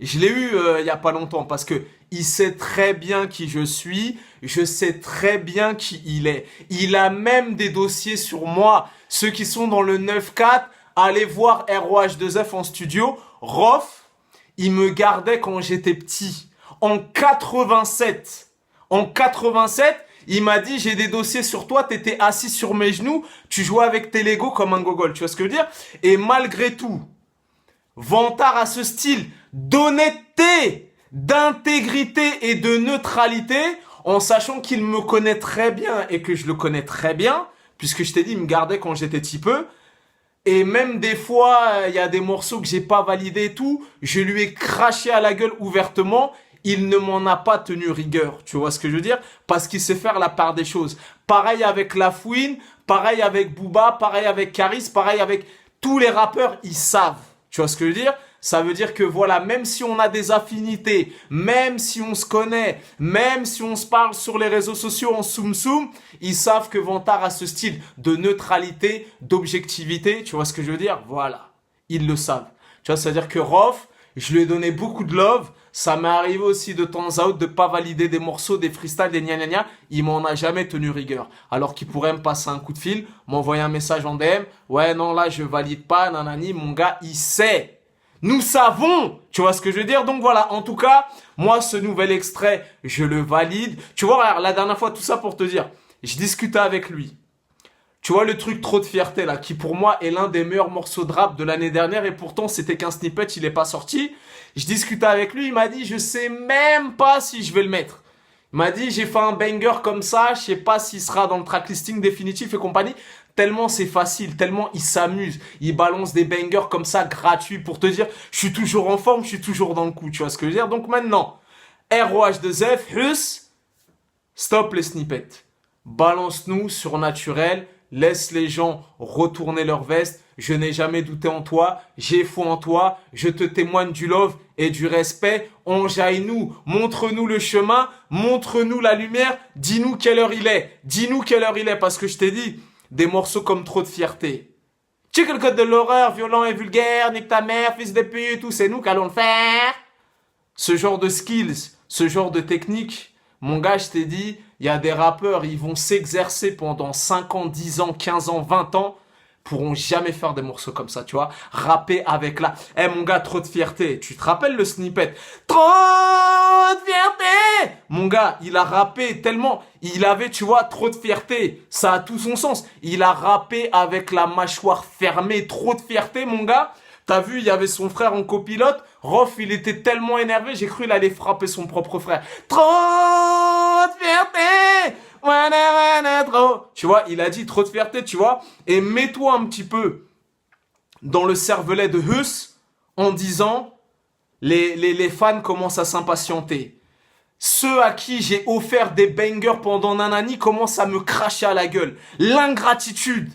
Je l'ai eu il y a pas longtemps parce que il sait très bien qui je suis, je sais très bien qui il est. Il a même des dossiers sur moi. Ceux qui sont dans le 9-4, allez voir ROH2F en studio. Rof, il me gardait quand j'étais petit. En 87. En 87, il m'a dit, j'ai des dossiers sur toi, t'étais assis sur mes genoux, tu jouais avec tes Legos comme un gogol. Tu vois ce que je veux dire? Et malgré tout, Vantard a ce style d'honnêteté, d'intégrité et de neutralité, en sachant qu'il me connaît très bien et que je le connais très bien, puisque je t'ai dit, il me gardait quand j'étais petit peu. Et même des fois, il y a des morceaux que j'ai pas validés et tout, je lui ai craché à la gueule ouvertement, il ne m'en a pas tenu rigueur. Tu vois ce que je veux dire? Parce qu'il sait faire la part des choses. Pareil avec La Fouine, pareil avec Booba, pareil avec Caris, pareil avec tous les rappeurs, ils savent. Tu vois ce que je veux dire? Ça veut dire que voilà, même si on a des affinités, même si on se connaît, même si on se parle sur les réseaux sociaux en soum-soum, ils savent que Vantard a ce style de neutralité, d'objectivité. Tu vois ce que je veux dire? Voilà. Ils le savent. Tu vois, c'est-à-dire que Rof, je lui ai donné beaucoup de love. Ça m'est arrivé aussi de temps à autre de pas valider des morceaux, des freestyles, des gna gna gna. Il m'en a jamais tenu rigueur. Alors qu'il pourrait me passer un coup de fil, m'envoyer un message en DM. Ouais, non, là, je valide pas, nanani. Mon gars, il sait. Nous savons, tu vois ce que je veux dire? Donc voilà, en tout cas, moi, ce nouvel extrait, je le valide. Tu vois, regarde, la dernière fois, tout ça pour te dire, je discutais avec lui. Tu vois le truc Trop de fierté là, qui pour moi est l'un des meilleurs morceaux de rap de l'année dernière et pourtant c'était qu'un snippet, il est pas sorti. Je discutais avec lui, il m'a dit je sais même pas si je vais le mettre. Il m'a dit j'ai fait un banger comme ça, je sais pas s'il sera dans le tracklisting définitif et compagnie. Tellement c'est facile, tellement il s'amuse, il balance des bangers comme ça gratuits pour te dire je suis toujours en forme, je suis toujours dans le coup, tu vois ce que je veux dire? Donc maintenant, ROH2F, Hus, stop les snippets. Balance-nous sur naturel, laisse les gens retourner leur veste. Je n'ai jamais douté en toi, j'ai foi en toi, je te témoigne du love et du respect. Enjaille-nous, montre-nous le chemin, montre-nous la lumière, dis-nous quelle heure il est. Dis-nous quelle heure il est parce que je t'ai dit, des morceaux comme Trop de fierté. Tu sais que le code de l'horreur, violent et vulgaire, nique ta mère, fils de pute, tout c'est nous qui allons le faire. Ce genre de skills, ce genre de technique, mon gars, je t'ai dit, il y a des rappeurs, ils vont s'exercer pendant 5 ans, 10 ans, 15 ans, 20 ans, pourront jamais faire des morceaux comme ça, tu vois. Rapper avec la... Eh mon gars, Trop de fierté. Tu te rappelles le snippet? Trop de fierté! Mon gars, il a rappé tellement... Il avait, tu vois, trop de fierté. Ça a tout son sens. Il a rappé avec la mâchoire fermée. Trop de fierté, mon gars. T'as vu, il y avait son frère en copilote. Rof, il était tellement énervé, j'ai cru qu'il allait frapper son propre frère. Trop de fierté! Trop. Tu vois, il a dit trop de fierté, tu vois. Et mets-toi un petit peu dans le cervelet de Hus en disant les fans commencent à s'impatienter. Ceux à qui j'ai offert des bangers pendant Nanani commencent à me cracher à la gueule. L'ingratitude.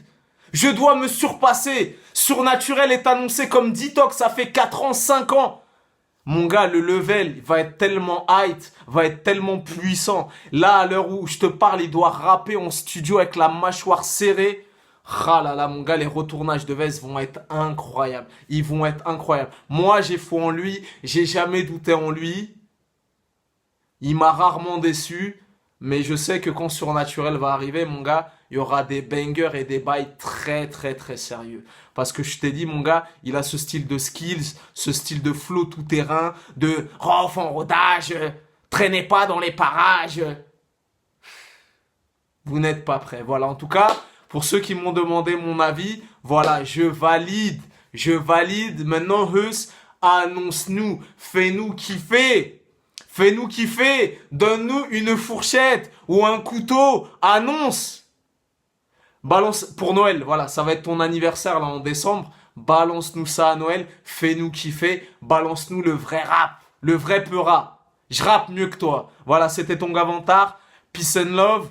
Je dois me surpasser. Surnaturel est annoncé comme Detox, ça fait 4 ans, 5 ans. Mon gars, le level va être tellement height, va être tellement puissant. Là, à l'heure où je te parle, il doit rapper en studio avec la mâchoire serrée. Ah là là, mon gars, les retournages de veste vont être incroyables. Ils vont être incroyables. Moi, j'ai foi en lui. J'ai jamais douté en lui. Il m'a rarement déçu. Mais je sais que quand Surnaturel va arriver, mon gars, il y aura des bangers et des bails très très très sérieux. Parce que je t'ai dit, mon gars, il a ce style de skills, ce style de flow tout terrain, de rof en rodage, traînez pas dans les parages. Vous n'êtes pas prêts. Voilà, en tout cas, pour ceux qui m'ont demandé mon avis, voilà, je valide. Je valide. Maintenant, Hus, annonce-nous, fais-nous kiffer. Fais-nous kiffer, donne-nous une fourchette ou un couteau, annonce. Balance pour Noël, voilà, ça va être ton anniversaire là en décembre. Balance-nous ça à Noël, fais-nous kiffer, balance-nous le vrai rap, le vrai peura. Je rappe mieux que toi. Voilà, c'était ton gars Vantard, peace and love.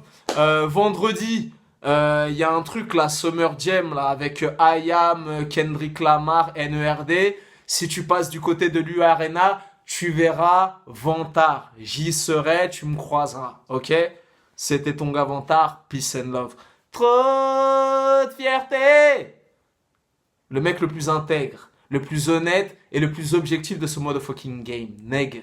Vendredi, il y a un truc là, Summer Jam là avec I Am, Kendrick Lamar, NERD. Si tu passes du côté de l'U Arena, tu verras Vantard. J'y serai, tu me croiseras. Ok? C'était ton gars Vantard. Peace and love. Trop de fierté! Le mec le plus intègre, le plus honnête et le plus objectif de ce mode fucking game, nègre.